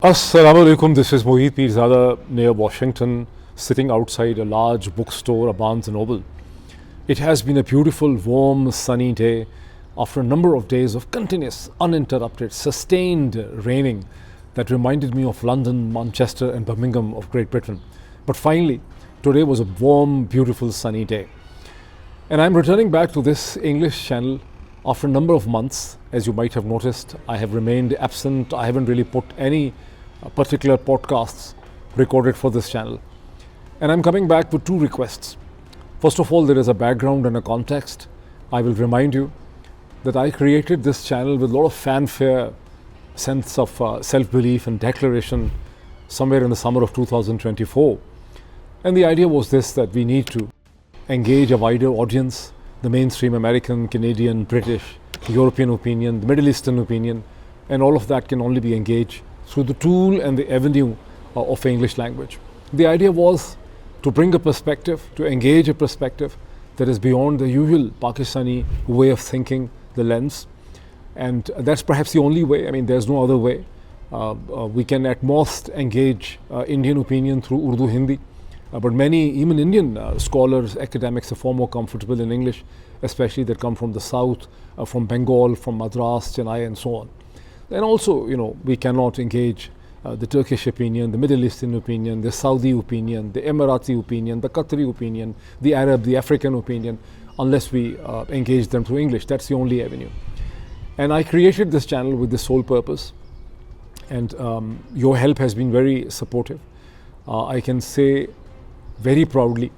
Assalamu alaikum, this is Moeed Pirzada near Washington, sitting outside a large bookstore, a Barnes & Noble. It has been a beautiful, warm, sunny day after a number of days of continuous, uninterrupted, sustained raining that reminded me of London, Manchester and Birmingham of Great Britain. But finally, today was a warm, beautiful, sunny day. And I'm returning back to this English channel after a number of months. As you might have noticed, I have remained absent. I haven't really put any particular podcasts recorded for this channel. And I'm coming back with two requests. First of all, there is a background and a context. I will remind you that I created this channel with a lot of fanfare, sense of self-belief and declaration somewhere in the summer of 2024. And the idea was this, that we need to engage a wider audience, the mainstream American, Canadian, British, European opinion, the Middle Eastern opinion, and all of that can only be engaged through the tool and the avenue of English language. The idea was to bring a perspective, to engage a perspective that is beyond the usual Pakistani way of thinking, the lens. And that's perhaps the only way. I mean, there's no other way. We can at most engage Indian opinion through Urdu, Hindi. But many, even Indian scholars, academics are far more comfortable in English, especially that come from the south, from Bengal, from Madras, Chennai and so on. And also, we cannot engage the Turkish opinion, the Middle Eastern opinion, the Saudi opinion, the Emirati opinion, the Qatari opinion, the Arab, the African opinion, unless we engage them through English. That's the only avenue. And I created this channel with the sole purpose. And your help has been very supportive. I can say very proudly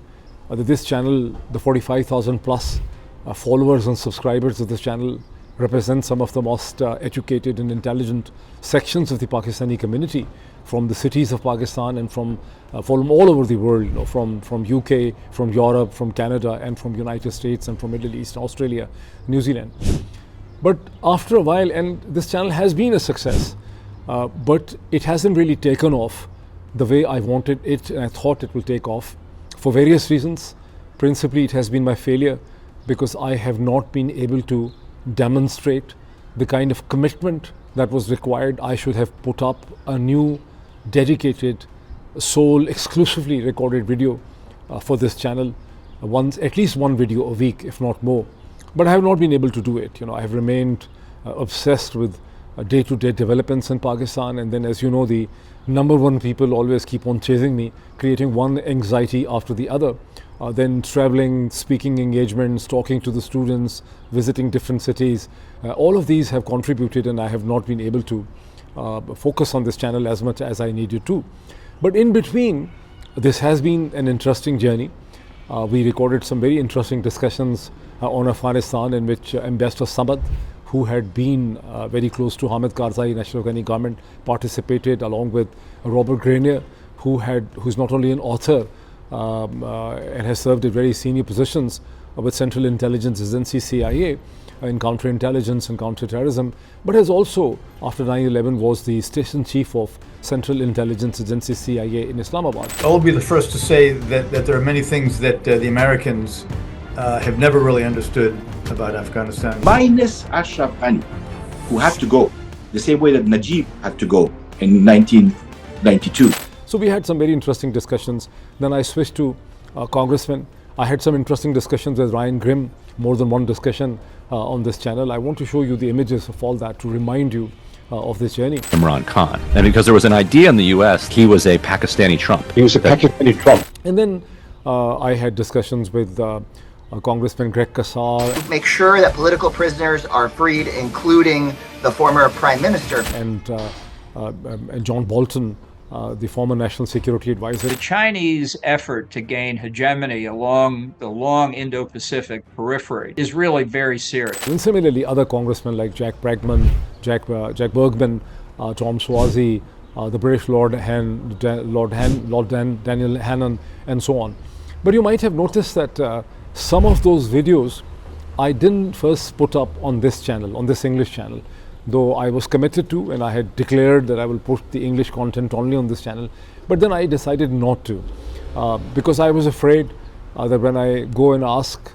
that this channel, the 45,000 plus followers and subscribers of this channel, represent some of the most educated and intelligent sections of the Pakistani community from the cities of Pakistan and from all over the world, from UK, from Europe, from Canada and from United States and from Middle East, Australia, New Zealand. But after a while, and this channel has been a success, but it hasn't really taken off the way I wanted it and I thought it will take off for various reasons. Principally, it has been my failure because I have not been able to demonstrate the kind of commitment that was required. I should have put up a new, dedicated, sole, exclusively recorded video for this channel, at least one video a week, if not more. But I have not been able to do it. I have remained obsessed with day-to-day developments in Pakistan, and then, as you know, the number one people always keep on chasing me, creating one anxiety after the other. Then traveling, speaking engagements, talking to the students, visiting different cities. All of these have contributed, and I have not been able to focus on this channel as much as I needed to. But in between, this has been an interesting journey. We recorded some very interesting discussions on Afghanistan, in which Ambassador Samad, who had been very close to Hamid Karzai, National Afghani government, participated, along with Robert Grenier, who's not only an author and has served at very senior positions with Central Intelligence, agency CIA, in counterintelligence and counterterrorism, but has also, after 9/11, was the station chief of Central Intelligence Agency CIA in Islamabad. I will be the first to say that there are many things that the Americans have never really understood about Afghanistan. Minus Ashraf Ghani, who had to go, the same way that Najib had to go in 1992. So we had some very interesting discussions. Then I switched to congressmen. I had some interesting discussions with Ryan Grimm, more than one discussion on this channel. I want to show you the images of all that to remind you of this journey. Imran Khan. And because there was an idea in the US, he was a Pakistani Trump. He was a Pakistani Trump. And then I had discussions with Congressman Greg Casar. Make sure that political prisoners are freed, including the former Prime Minister. And John Bolton, the former National Security Advisor. The Chinese effort to gain hegemony along the long Indo-Pacific periphery is really very serious. And similarly, other congressmen like Jack Bregman, Jack Bergman, Tom Suozzi, the British Lord Daniel Hannan, and so on. But you might have noticed that some of those videos I didn't first put up on this channel, on this English channel, though I was committed to, and I had declared that I will put the English content only on this channel. But then I decided not to, because I was afraid that when I go and ask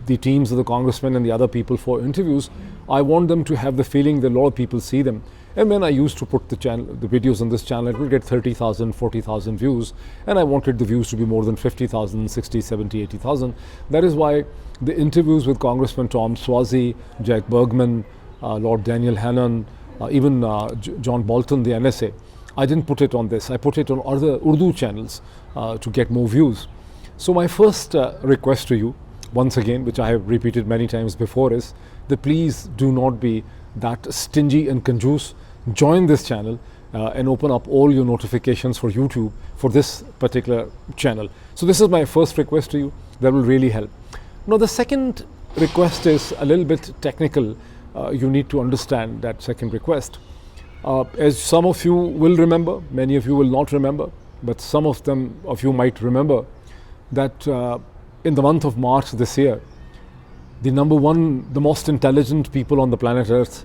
the teams of the congressmen and the other people for interviews, I want them to have the feeling that a lot of people see them, And when I used to put the videos on this channel, it would get 30,000, 40,000 views. And I wanted the views to be more than 50,000, 60, 70, 80,000. That is why the interviews with Congressman Tom Suozzi, Jack Bergman, Lord Daniel Hannan, even John Bolton, the NSA, I didn't put it on this. I put it on other Urdu channels to get more views. So my first request to you, once again, which I have repeated many times before, is that please do not be that stingy and conjuice. Join this channel and open up all your notifications for YouTube for this particular channel. So this is my first request to you. That will really help. Now the second request is a little bit technical. You need to understand that second request. As some of you will remember, many of you will not remember, but some of you might remember that in the month of March this year, the most intelligent people on the planet Earth,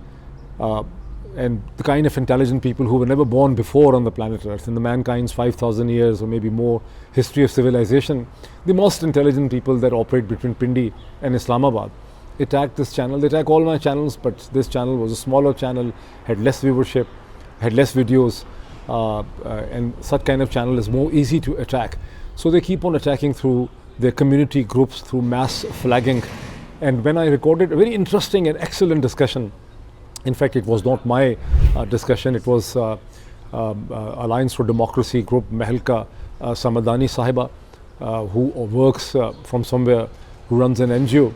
and the kind of intelligent people who were never born before on the planet Earth, in the mankind's 5,000 years or maybe more history of civilization, the most intelligent people that operate between Pindi and Islamabad attacked this channel. They attack all my channels, but this channel was a smaller channel, had less viewership, had less videos, and such kind of channel is more easy to attack. So they keep on attacking through their community groups, through mass flagging. And when I recorded a very interesting and excellent discussion, in fact it was not my discussion, it was Alliance for Democracy group Mehalka Samadani Sahiba, who works from somewhere, who runs an NGO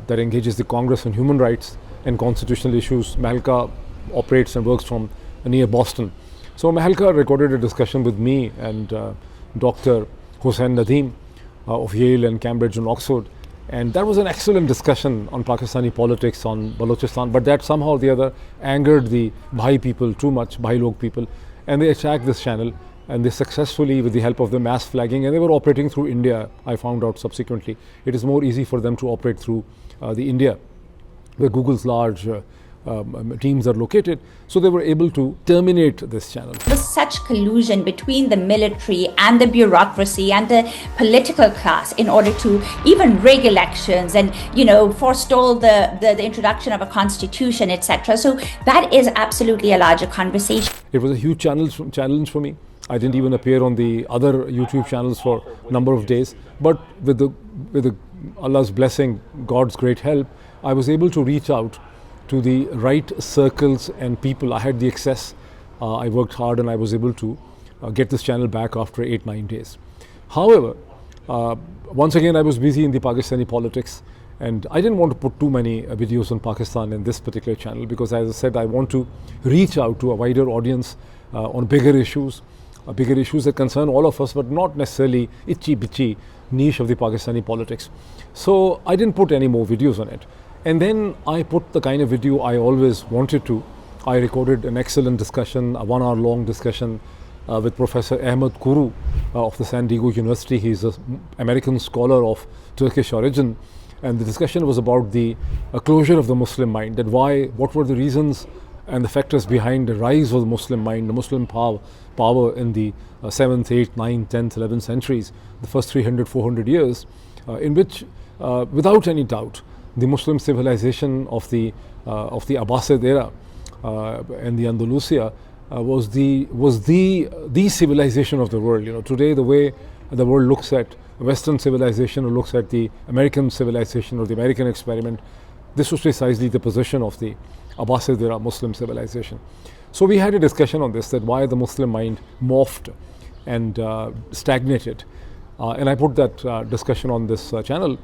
that engages the Congress on human rights and constitutional issues. Mehalka operates and works from near Boston. So Mehalka recorded a discussion with me and Dr. Hussain Nadeem of Yale and Cambridge and Oxford. And that was an excellent discussion on Pakistani politics, on Balochistan, but that somehow or the other angered the Bhai people too much, Bhai Log people, and they attacked this channel, and they successfully, with the help of the mass flagging, and they were operating through India, I found out subsequently. It is more easy for them to operate through the India, where Google's large teams are located, so they were able to terminate this channel. There's such collusion between the military and the bureaucracy and the political class in order to even rig elections and, forestall the introduction of a constitution, etc. So that is absolutely a larger conversation. It was a huge challenge for me. I didn't even appear on the other YouTube channels for a number of days, but with the Allah's blessing, God's great help, I was able to reach out to the right circles and people. I had the access, I worked hard, and I was able to get this channel back after 8-9 days. However, once again I was busy in the Pakistani politics, and I didn't want to put too many videos on Pakistan in this particular channel, because as I said, I want to reach out to a wider audience on bigger issues that concern all of us, but not necessarily itchy-bitchy niche of the Pakistani politics. So I didn't put any more videos on it. And then I put the kind of video I always wanted to. I recorded an excellent discussion, a 1-hour long discussion with Professor Ahmed Kuru of the San Diego University. He's an American scholar of Turkish origin. And the discussion was about the closure of the Muslim mind, what were the reasons and the factors behind the rise of the Muslim mind, the Muslim power in the 7th, 8th, 9th, 10th, 11th centuries, the first 300, 400 years, in which, without any doubt, the Muslim civilization of the Abbasid era and the Andalusia was the civilization of the world. Today, the way the world looks at Western civilization or looks at the American civilization or the American experiment, this was precisely the position of the Abbasid era Muslim civilization. So we had a discussion on this, that why the Muslim mind morphed and stagnated. And I put that discussion on this channel.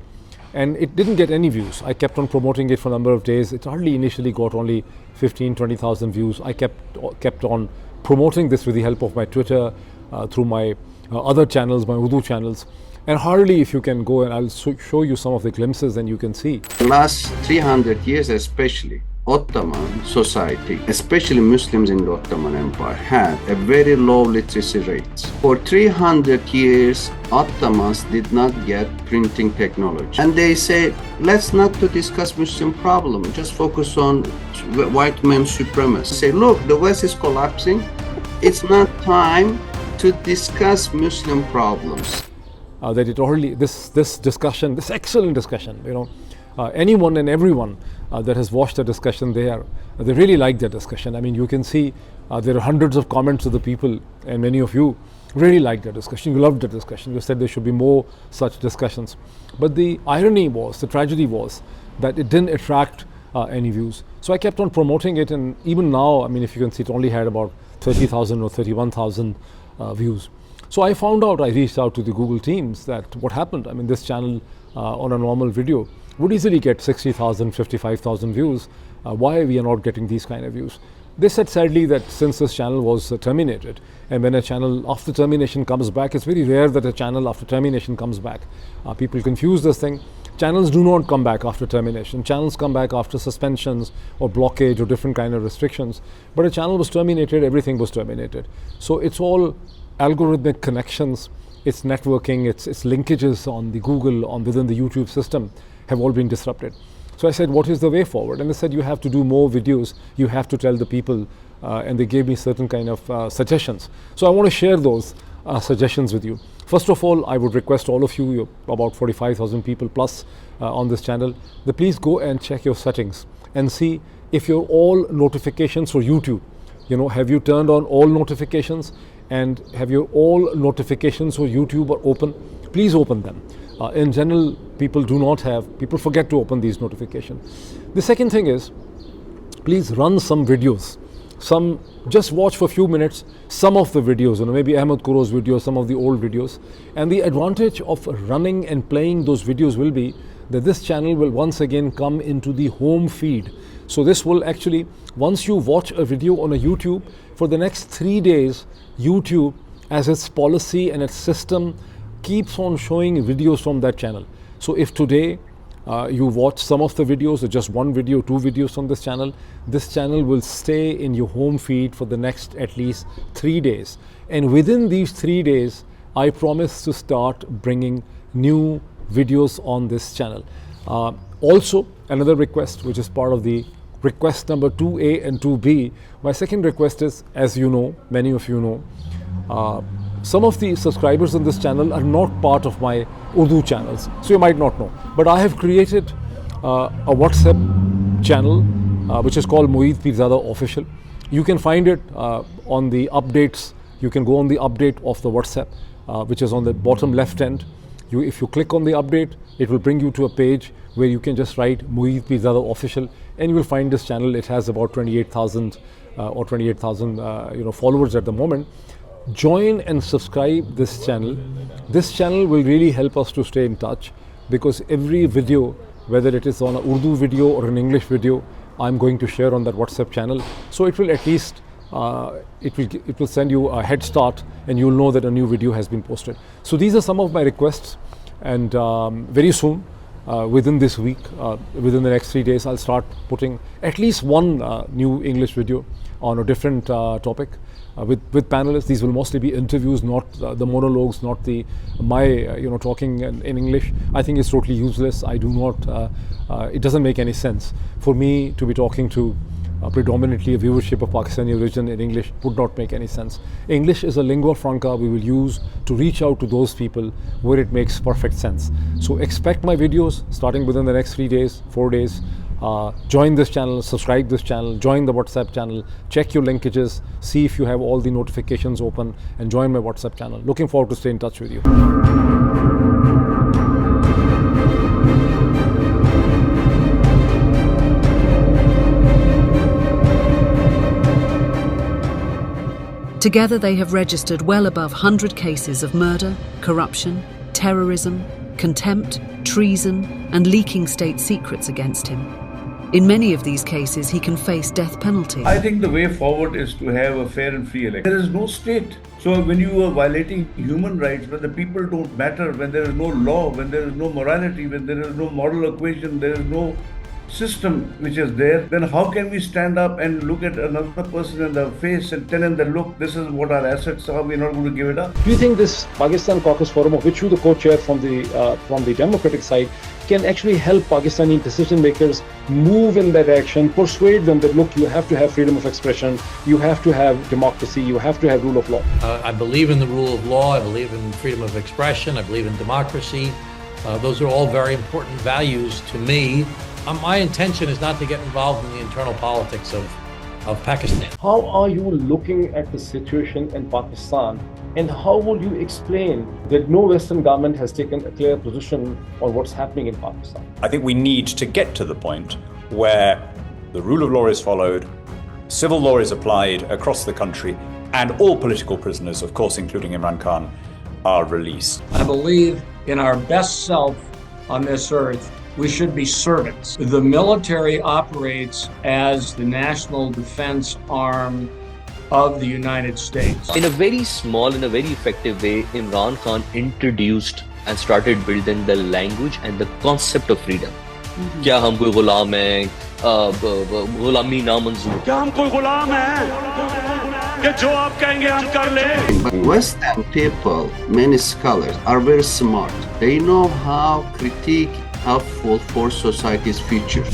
And it didn't get any views. I kept on promoting it for a number of days. It hardly initially got only 15-20,000 views. I kept on promoting this with the help of my Twitter, through my other channels, my Urdu channels. And hardly, if you can go, and I'll show you some of the glimpses, and you can see. The last 300 years especially, Ottoman society, especially Muslims in the Ottoman Empire, had a very low literacy rate. For 300 years, Ottomans did not get printing technology. And they said, let's not to discuss Muslim problem, just focus on white man supremacy. Say, look, the West is collapsing. It's not time to discuss Muslim problems. This discussion, this excellent discussion, anyone and everyone that has watched the discussion there, they really like the discussion. I mean, you can see there are hundreds of comments of the people, and many of you really liked the discussion. You loved the discussion. You said there should be more such discussions. But the irony was, the tragedy was, that it didn't attract any views. So I kept on promoting it, and even now, I mean, if you can see, it only had about 30,000 or 31,000 views. So I found out, I reached out to the Google teams that what happened. I mean, this channel on a normal video would easily get 60,000, 55,000 views. Why we are not getting these kind of views? They said sadly that since this channel was terminated, and when a channel after termination comes back, it's very rare that a channel after termination comes back. People confuse this thing. Channels do not come back after termination. Channels come back after suspensions or blockage or different kind of restrictions. But a channel was terminated, everything was terminated. So it's all algorithmic connections, it's networking, it's linkages on the Google, on within the YouTube system have all been disrupted. So I said, what is the way forward? And they said, you have to do more videos, you have to tell the people, and they gave me certain kind of suggestions. So I want to share those suggestions with you. First of all, I would request all of you, about 45,000 people plus on this channel, that please go and check your settings and see if your all notifications for YouTube, have you turned on all notifications, and have your all notifications for YouTube are open? Please open them. In general, people forget to open these notifications. The second thing is, please run some videos. Just watch for a few minutes some of the videos, maybe Ahmed Kuro's videos, some of the old videos. And the advantage of running and playing those videos will be that this channel will once again come into the home feed. So this will actually, once you watch a video on a YouTube, for the next 3 days, YouTube, as its policy and its system, keeps on showing videos from that channel. So if today you watch some of the videos, or just one video, 2 videos from this channel will stay in your home feed for the next at least 3 days. And within these 3 days, I promise to start bringing new videos on this channel. Also, another request, which is part of the request number 2A and 2B, my second request is, as you know, many of you know, some of the subscribers on this channel are not part of my Urdu channels, so you might not know. But I have created a WhatsApp channel which is called Moeed Pirzada Official. You can find it on the updates. You can go on the update of the WhatsApp, which is on the bottom left end. If you click on the update, it will bring you to a page where you can just write Moeed Pirzada Official, and you will find this channel. It has about 28,000 followers at the moment. Join and subscribe this channel. This channel will really help us to stay in touch, because every video, whether it is on an Urdu video or an English video, I'm going to share on that WhatsApp channel. So it will at least it will send you a head start, and you'll know that a new video has been posted. So these are some of my requests, and very soon, within this week, within the next 3 days, I'll start putting at least one new English video on a different topic with panelists. These will mostly be interviews, not the monologues, not my talking in English. I think it's totally useless. I do not. It doesn't make any sense for me to be talking to predominantly a viewership of Pakistani origin in English. Would not make any sense. English is a lingua franca we will use to reach out to those people where it makes perfect sense. So expect my videos starting within the next 3 days, 4 days. Join this channel, subscribe this channel, join the WhatsApp channel, check your linkages, see if you have all the notifications open, and join my WhatsApp channel. Looking forward to stay in touch with you. Together they have registered well above 100 cases of murder, corruption, terrorism, contempt, treason, and leaking state secrets against him. In many of these cases, he can face death penalty. I think the way forward is to have a fair and free election. There is no state. So when you are violating human rights, when the people don't matter, when there is no law, when there is no morality, when there is no moral equation, there is no system which is there, then how can we stand up and look at another person in the face and tell him that, look, this is what our assets are, we're not going to give it up? Do you think this Pakistan Caucus Forum, of which you the co-chair from the Democratic side, can actually help Pakistani decision makers move in that direction, persuade them that, look, you have to have freedom of expression, you have to have democracy, you have to have rule of law? I believe in the rule of law, I believe in freedom of expression, I believe in democracy. Those are all very important values to me. My intention is not to get involved in the internal politics of Pakistan. How are you looking at the situation in Pakistan, and how will you explain that no Western government has taken a clear position on what's happening in Pakistan? I think we need to get to the point where the rule of law is followed, civil law is applied across the country, and all political prisoners, of course, including Imran Khan, are released. I believe in our best self on this earth, we should be servants. The military operates as the national defense arm of the United States. In a very small and a very effective way, Imran Khan introduced and started building the language and the concept of freedom. क्या हम कोई गुलाम हैं? गुलामी नामंजूर. क्या हम कोई गुलाम हैं? कि जो आप कहेंगे हम कर ले. Western people, many scholars, are very smart. They know how critique helpful for society's future.